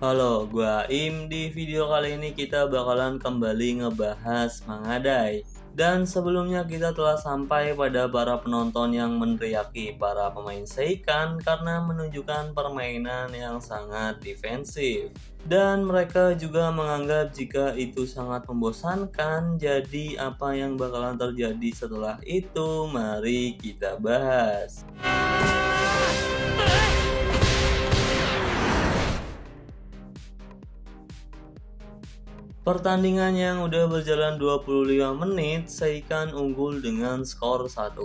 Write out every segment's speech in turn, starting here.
Halo, gua Aim. Di video kali ini kita bakalan kembali ngebahas Mangadai. Dan sebelumnya kita telah sampai pada para penonton yang meneriaki para pemain Seikan karena menunjukkan permainan yang sangat defensif. Dan mereka juga menganggap jika itu sangat membosankan, jadi apa yang bakalan terjadi setelah itu? Mari kita bahas. Pertandingan yang udah berjalan 25 menit, Seikan unggul dengan skor 1-0.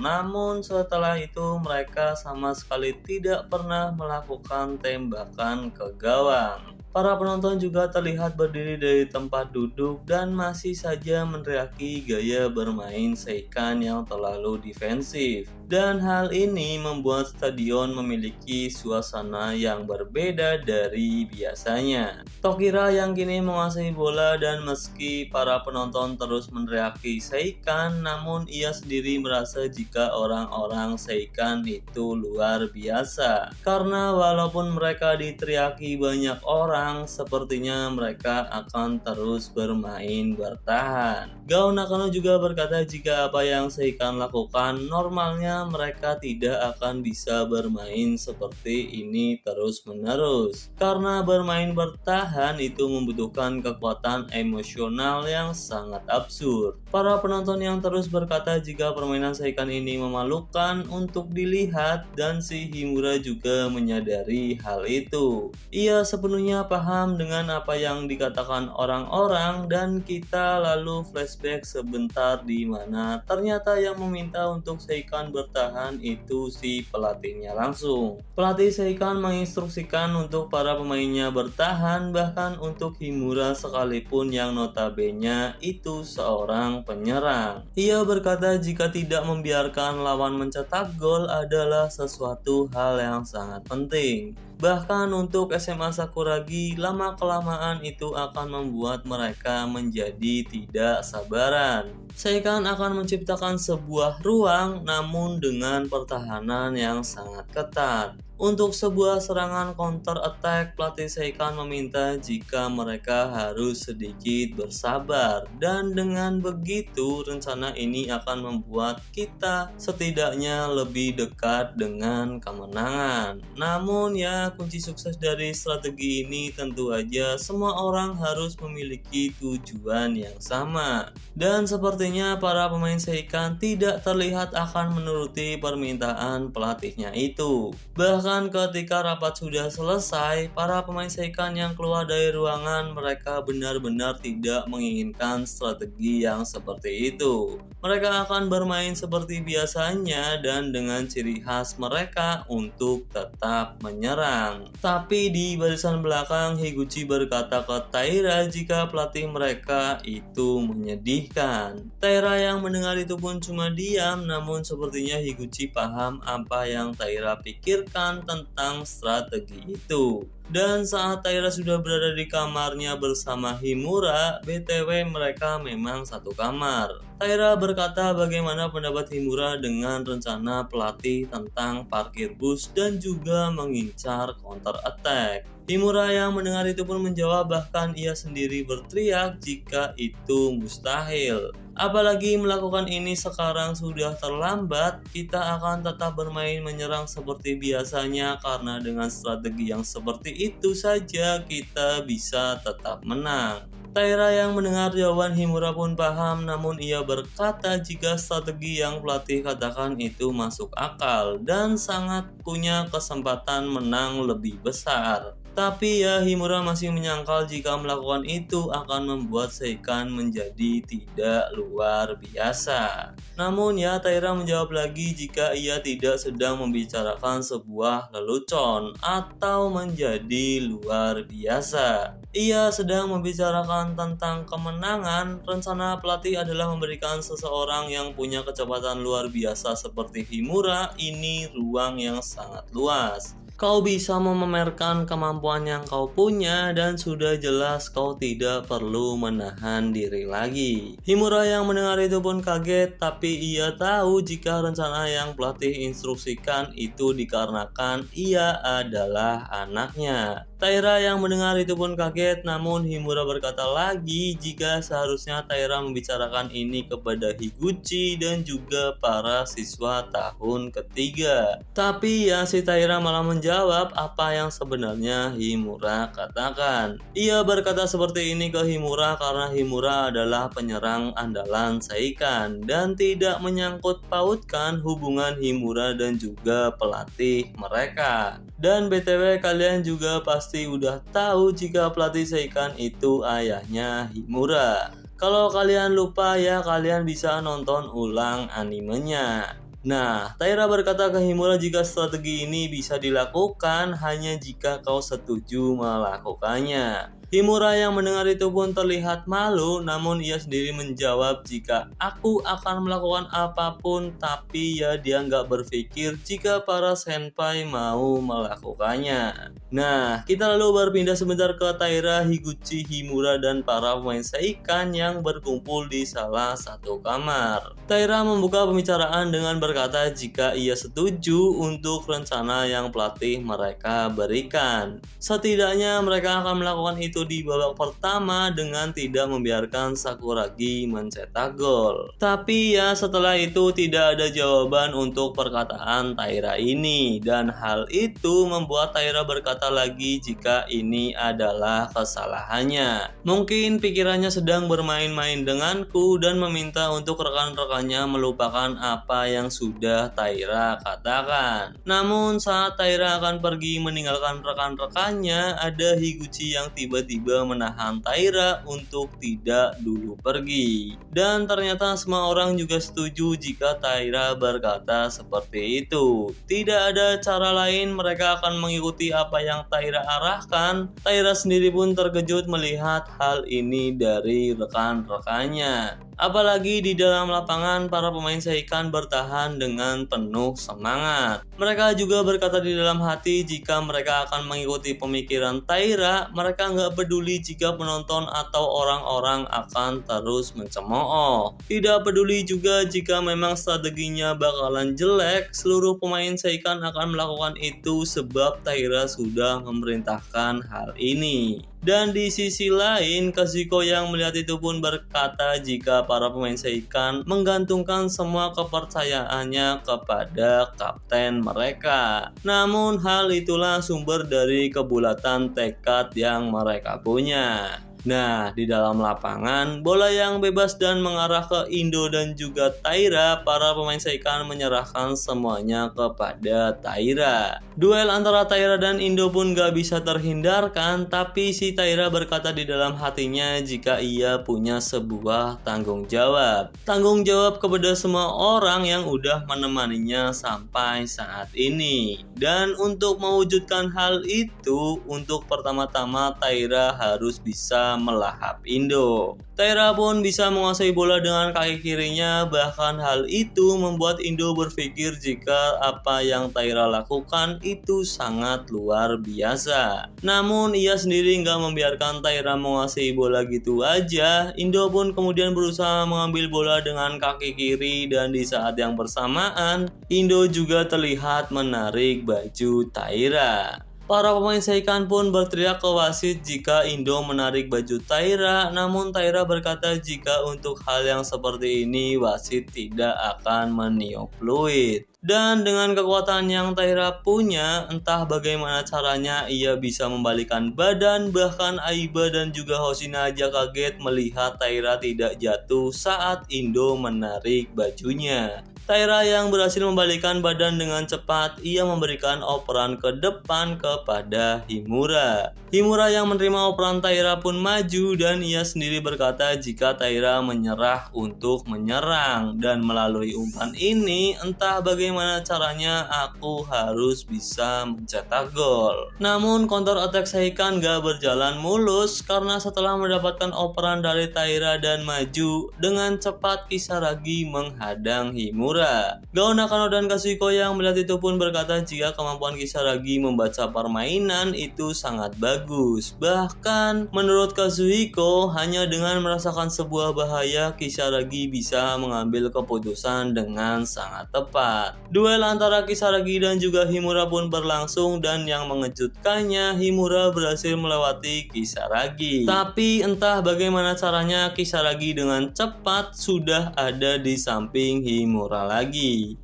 Namun setelah itu mereka sama sekali tidak pernah melakukan tembakan ke gawang. Para penonton juga terlihat berdiri dari tempat duduk dan masih saja meneriaki gaya bermain Seikan yang terlalu defensif. Dan hal ini membuat stadion memiliki suasana yang berbeda dari biasanya. Tokira yang kini menguasai bola dan meski para penonton terus meneriaki Seikan, namun ia sendiri merasa jika orang-orang Seikan itu luar biasa. Karena walaupun mereka diteriaki banyak orang, sepertinya mereka akan terus bermain bertahan. Gao Nakano juga berkata jika apa yang Seikan lakukan normalnya mereka tidak akan bisa bermain seperti ini terus-menerus. Karena bermain bertahan itu membutuhkan kekuatan emosional yang sangat absurd. Para penonton yang terus berkata jika permainan Seikan ini memalukan untuk dilihat dan si Himura juga menyadari hal itu. Ia sepenuhnya paham dengan apa yang dikatakan orang-orang dan kita lalu flashback sebentar di mana ternyata yang meminta untuk Seikan bertahan itu si pelatihnya langsung. Pelatih Seikan menginstruksikan untuk para pemainnya bertahan, bahkan untuk Himura sekalipun yang notabene itu seorang penyerang. Ia berkata jika tidak membiarkan lawan mencetak gol adalah sesuatu hal yang sangat penting. Bahkan untuk SMA Sakuragi, lama-kelamaan itu akan membuat mereka menjadi tidak sabaran. Seikan akan menciptakan sebuah ruang namun dengan pertahanan yang sangat ketat. Untuk sebuah serangan counter attack, pelatih Seikan meminta jika mereka harus sedikit bersabar dan dengan begitu rencana ini akan membuat kita setidaknya lebih dekat dengan kemenangan. Namun ya kunci sukses dari strategi ini tentu aja semua orang harus memiliki tujuan yang sama. Dan sepertinya para pemain Seikan tidak terlihat akan menuruti permintaan pelatihnya itu. Bahkan ketika rapat sudah selesai, para pemain Seikan yang keluar dari ruangan mereka benar-benar tidak menginginkan strategi yang seperti itu. Mereka akan bermain seperti biasanya dan dengan ciri khas mereka untuk tetap menyerang. Tapi di barisan belakang Higuchi berkata ke Taira jika pelatih mereka itu menyedihkan. Taira yang mendengar itu pun cuma diam, namun sepertinya Higuchi paham apa yang Taira pikirkan tentang strategi itu. Dan saat Taira sudah berada di kamarnya bersama Himura, BTW mereka memang satu kamar. Taira berkata bagaimana pendapat Himura dengan rencana pelatih tentang parkir bus dan juga mengincar counter attack. Himura yang mendengar itu pun menjawab bahkan ia sendiri berteriak jika itu mustahil. Apalagi melakukan ini sekarang sudah terlambat, kita akan tetap bermain menyerang seperti biasanya karena dengan strategi yang seperti itu saja kita bisa tetap menang. Taira yang mendengar jawaban Himura pun paham, namun ia berkata jika strategi yang pelatih katakan itu masuk akal dan sangat punya kesempatan menang lebih besar. Tapi ya Himura masih menyangkal jika melakukan itu akan membuat Seikan menjadi tidak luar biasa. Namun ya Taira menjawab lagi jika ia tidak sedang membicarakan sebuah lelucon atau menjadi luar biasa. Ia sedang membicarakan tentang kemenangan. Rencana pelatih adalah memberikan seseorang yang punya kecepatan luar biasa seperti Himura ini ruang yang sangat luas. Kau bisa memamerkan kemampuan yang kau punya dan sudah jelas kau tidak perlu menahan diri lagi. Himura yang mendengar itu pun kaget, tapi ia tahu jika rencana yang pelatih instruksikan itu dikarenakan ia adalah anaknya. Taira yang mendengar itu pun kaget, namun Himura berkata lagi jika seharusnya Taira membicarakan ini kepada Higuchi dan juga para siswa tahun ketiga. Tapi ya si Taira malah menjawab apa yang sebenarnya Himura katakan. Ia berkata seperti ini ke Himura karena Himura adalah penyerang andalan Seikan dan tidak menyangkut pautkan hubungan Himura dan juga pelatih mereka. Dan BTW kalian juga pasti udah tahu jika pelatih Seikan itu ayahnya Himura. Kalau kalian lupa ya kalian bisa nonton ulang animenya. Nah, Taira berkata ke Himura jika strategi ini bisa dilakukan hanya jika kau setuju melakukannya. Himura yang mendengar itu pun terlihat malu, namun ia sendiri menjawab jika aku akan melakukan apapun, tapi ya dia nggak berpikir jika para senpai mau melakukannya. Nah, kita lalu berpindah sebentar ke Taira, Higuchi, Himura, dan para pemain Seikan yang berkumpul di salah satu kamar. Taira membuka pembicaraan dengan berkata jika ia setuju untuk rencana yang pelatih mereka berikan. Setidaknya mereka akan melakukan itu di babak pertama dengan tidak membiarkan Sakuragi mencetak gol. Tapi ya setelah itu tidak ada jawaban untuk perkataan Taira ini dan hal itu membuat Taira berkata lagi jika ini adalah kesalahannya. Mungkin pikirannya sedang bermain-main denganku dan meminta untuk rekan-rekannya melupakan apa yang sudah Taira katakan. Namun saat Taira akan pergi meninggalkan rekan-rekannya, ada Higuchi yang tiba-tiba menahan Taira untuk tidak dulu pergi. Dan ternyata semua orang juga setuju jika Taira berkata seperti itu. Tidak ada cara lain, mereka akan mengikuti apa yang Taira arahkan. Taira sendiri pun terkejut melihat hal ini dari rekan-rekannya. Apalagi di dalam lapangan para pemain Seikan bertahan dengan penuh semangat. Mereka juga berkata di dalam hati jika mereka akan mengikuti pemikiran Taira, mereka nggak peduli jika penonton atau orang-orang akan terus mencemooh. Tidak peduli juga jika memang strateginya bakalan jelek, seluruh pemain Seikan akan melakukan itu sebab Taira sudah memerintahkan hal ini. Dan di sisi lain, Kazuko yang melihat itu pun berkata jika para pemain Seikan menggantungkan semua kepercayaannya kepada kapten mereka. Namun hal itulah sumber dari kebulatan tekad yang mereka punya. Nah, di dalam lapangan, bola yang bebas dan mengarah ke Indo dan juga Taira, para pemain Seikan menyerahkan semuanya kepada Taira. Duel antara Taira dan Indo pun gak bisa terhindarkan, tapi si Taira berkata di dalam hatinya jika ia punya sebuah tanggung jawab. Tanggung jawab kepada semua orang yang udah menemaninya sampai saat ini. Dan untuk mewujudkan hal itu, untuk pertama-tama Taira harus bisa melahap Indo. Taira pun bisa menguasai bola dengan kaki kirinya, bahkan hal itu membuat Indo berpikir jika apa yang Taira lakukan itu sangat luar biasa. Namun ia sendiri nggak membiarkan Taira menguasai bola gitu aja. Indo pun kemudian berusaha mengambil bola dengan kaki kiri dan di saat yang bersamaan Indo juga terlihat menarik baju Taira. Para pemain Seikan pun berteriak ke wasit jika Indo menarik baju Taira, namun Taira berkata jika untuk hal yang seperti ini wasit tidak akan meniup fluid. Dan dengan kekuatan yang Taira punya, entah bagaimana caranya ia bisa membalikan badan, bahkan Aiba dan juga Hoshina aja kaget melihat Taira tidak jatuh saat Indo menarik bajunya. Taira yang berhasil membalikan badan dengan cepat, ia memberikan operan ke depan kepada Himura. Himura yang menerima operan Taira pun maju dan ia sendiri berkata jika Taira menyerah untuk menyerang. Dan melalui umpan ini, entah bagaimana caranya aku harus bisa mencetak gol. Namun counter attack Seikan gak berjalan mulus karena setelah mendapatkan operan dari Taira dan maju, dengan cepat Kisaragi menghadang Himura. Himura. Gao Nakano dan Kazuhiko yang melihat itu pun berkata jika kemampuan Kisaragi membaca permainan itu sangat bagus. Bahkan menurut Kazuhiko, hanya dengan merasakan sebuah bahaya, Kisaragi bisa mengambil keputusan dengan sangat tepat. Duel antara Kisaragi dan juga Himura pun berlangsung dan yang mengejutkannya, Himura berhasil melewati Kisaragi. Tapi entah bagaimana caranya, Kisaragi dengan cepat sudah ada di samping Himura lagi.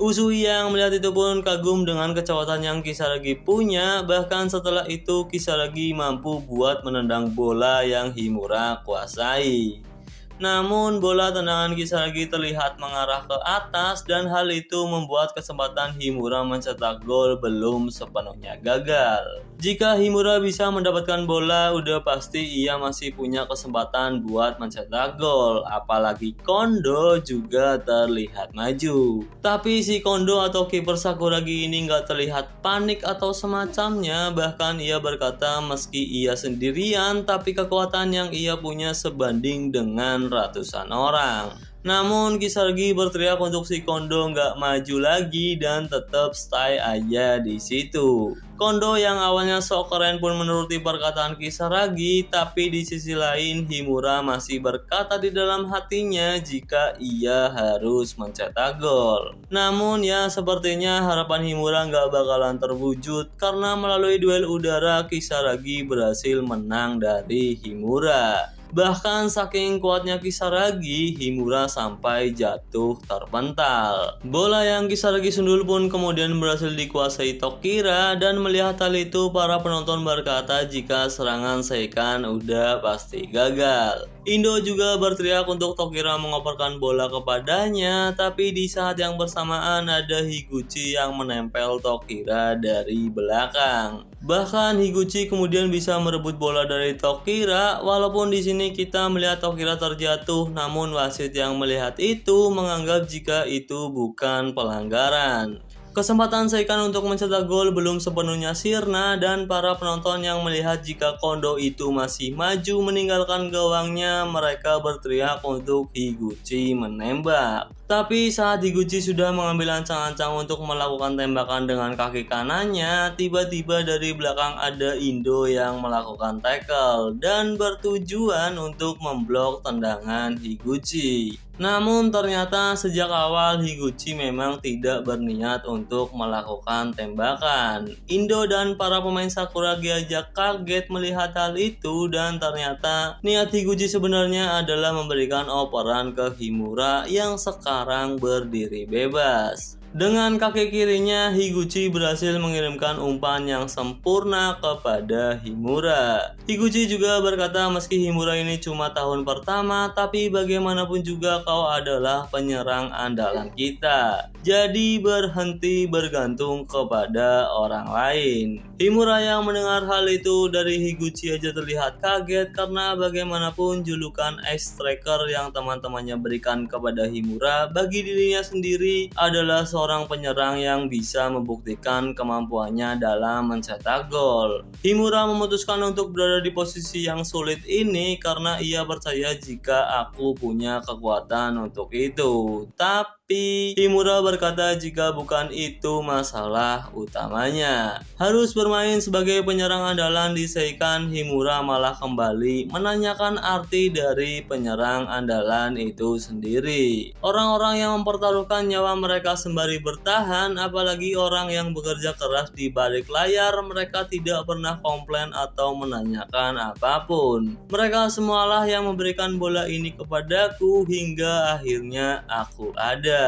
Usui yang melihat itu pun kagum dengan kecepatan yang Kisaragi punya. Bahkan setelah itu Kisaragi mampu buat menendang bola yang Himura kuasai. Namun bola tendangan Kisaragi terlihat mengarah ke atas dan hal itu membuat kesempatan Himura mencetak gol belum sepenuhnya gagal. Jika Himura bisa mendapatkan bola, udah pasti ia masih punya kesempatan buat mencetak gol. Apalagi Kondo juga terlihat maju. Tapi si Kondo atau kiper Sakuragi ini nggak terlihat panik atau semacamnya. Bahkan ia berkata meski ia sendirian, tapi kekuatan yang ia punya sebanding dengan ratusan orang. Namun Kisaragi berteriak untuk si Kondo nggak maju lagi dan tetap stay aja di situ. Kondo yang awalnya sok keren pun menuruti perkataan Kisaragi, tapi di sisi lain Himura masih berkata di dalam hatinya jika ia harus mencetak gol. Namun ya sepertinya harapan Himura nggak bakalan terwujud karena melalui duel udara Kisaragi berhasil menang dari Himura. Bahkan saking kuatnya Kisaragi, Himura sampai jatuh terpental. Bola yang Kisaragi sundul pun kemudian berhasil dikuasai Tokira dan melihat hal itu para penonton berkata jika serangan Seikan udah pasti gagal. Indo juga berteriak untuk Tokira mengoperkan bola kepadanya, tapi di saat yang bersamaan ada Higuchi yang menempel Tokira dari belakang. Bahkan Higuchi kemudian bisa merebut bola dari Tokira, walaupun di sini kita melihat Tokira terjatuh, namun wasit yang melihat itu menganggap jika itu bukan pelanggaran. Kesempatan Seikan untuk mencetak gol belum sepenuhnya sirna dan para penonton yang melihat jika Kondo itu masih maju meninggalkan gawangnya, mereka berteriak untuk Higuchi menembak. Tapi saat Higuchi sudah mengambil ancang-ancang untuk melakukan tembakan dengan kaki kanannya, tiba-tiba dari belakang ada Indo yang melakukan tackle dan bertujuan untuk memblok tendangan Higuchi. Namun ternyata sejak awal Higuchi memang tidak berniat untuk melakukan tembakan. Indo dan para pemain Sakuragi aja kaget melihat hal itu dan ternyata niat Higuchi sebenarnya adalah memberikan operan ke Himura yang sekarang berdiri bebas. Dengan kaki kirinya, Higuchi berhasil mengirimkan umpan yang sempurna kepada Himura. Higuchi juga berkata meski Himura ini cuma tahun pertama, tapi bagaimanapun juga kau adalah penyerang andalan kita. Jadi berhenti bergantung kepada orang lain. Himura yang mendengar hal itu dari Higuchi aja terlihat kaget karena bagaimanapun julukan Ice Striker yang teman-temannya berikan kepada Himura bagi dirinya sendiri adalah seorang penyerang yang bisa membuktikan kemampuannya dalam mencetak gol. Himura memutuskan untuk berada di posisi yang sulit ini karena ia percaya jika aku punya kekuatan untuk itu. Tapi Himura berkata jika bukan itu masalah utamanya. Harus bermain sebagai penyerang andalan di Seikan, Himura malah kembali menanyakan arti dari penyerang andalan itu sendiri. Orang-orang yang mempertaruhkan nyawa mereka sembari bertahan, apalagi orang yang bekerja keras di balik layar, mereka tidak pernah komplain atau menanyakan apapun. Mereka semualah yang memberikan bola ini kepadaku hingga akhirnya aku ada.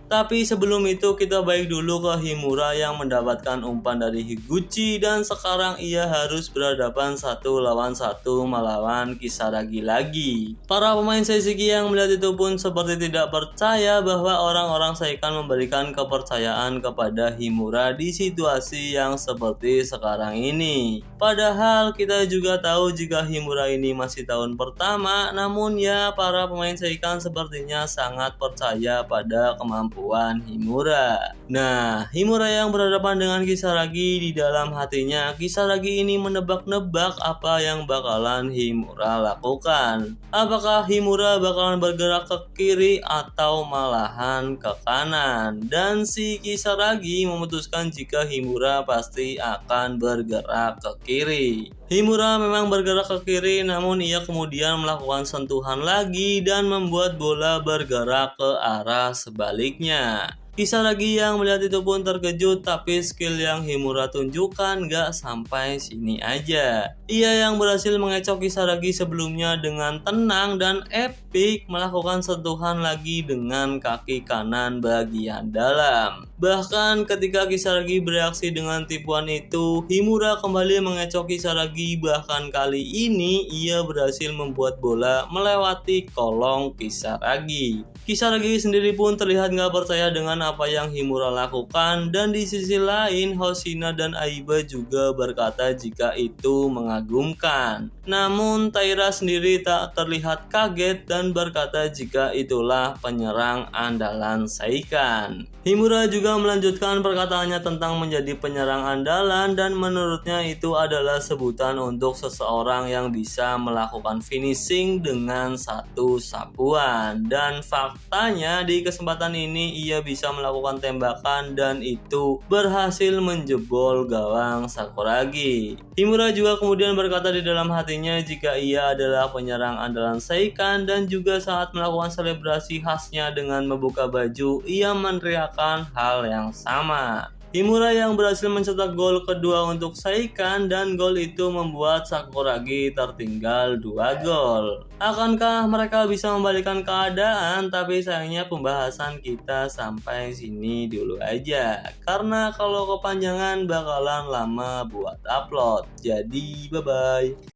Tapi sebelum itu kita balik dulu ke Himura yang mendapatkan umpan dari Higuchi dan sekarang ia harus berhadapan 1 lawan 1 melawan Kisaragi lagi. Para pemain Seishiki yang melihat itu pun seperti tidak percaya bahwa orang-orang Seikan memberikan kepercayaan kepada Himura di situasi yang seperti sekarang ini. Padahal kita juga tahu jika Himura ini masih tahun pertama, namun ya para pemain Seikan sepertinya sangat percaya pada kemampuan kemampuan Himura. Nah, Himura yang berhadapan dengan Kisaragi, di dalam hatinya Kisaragi ini menebak-nebak apa yang bakalan Himura lakukan. Apakah Himura bakalan bergerak ke kiri atau malahan ke kanan? Dan si Kisaragi memutuskan jika Himura pasti akan bergerak ke kiri. Himura memang bergerak ke kiri, namun ia kemudian melakukan sentuhan lagi dan membuat bola bergerak ke arah sebaliknya. Kisaragi yang melihat itu pun terkejut, tapi skill yang Himura tunjukkan gak sampai sini aja. Ia yang berhasil mengecoh Kisaragi sebelumnya dengan tenang dan epik melakukan sentuhan lagi dengan kaki kanan bagian dalam. Bahkan ketika Kisaragi bereaksi dengan tipuan itu, Himura kembali mengecoh Kisaragi, bahkan kali ini ia berhasil membuat bola melewati kolong Kisaragi. Kisaragi sendiri pun terlihat gak percaya dengan apa yang Himura lakukan, dan di sisi lain Hoshina dan Aiba juga berkata jika itu mengagumkan. Namun Taira sendiri tak terlihat kaget dan berkata jika itulah penyerang andalan Seikan. Himura juga melanjutkan perkataannya tentang menjadi penyerang andalan, dan menurutnya itu adalah sebutan untuk seseorang yang bisa melakukan finishing dengan satu sapuan. Dan faktanya di kesempatan ini ia bisa melakukan tembakan dan itu berhasil menjebol gawang Sakuragi. Himura juga kemudian berkata di dalam hatinya jika ia adalah penyerang andalan Seikan, dan juga saat melakukan selebrasi khasnya dengan membuka baju, ia meneriakkan hal yang sama. Himura yang berhasil mencetak gol kedua untuk Seikan, dan gol itu membuat Sakuragi tertinggal 2 gol. Akankah mereka bisa membalikan keadaan? Tapi sayangnya pembahasan kita sampai sini dulu aja, karena kalau kepanjangan bakalan lama buat upload. Jadi bye bye.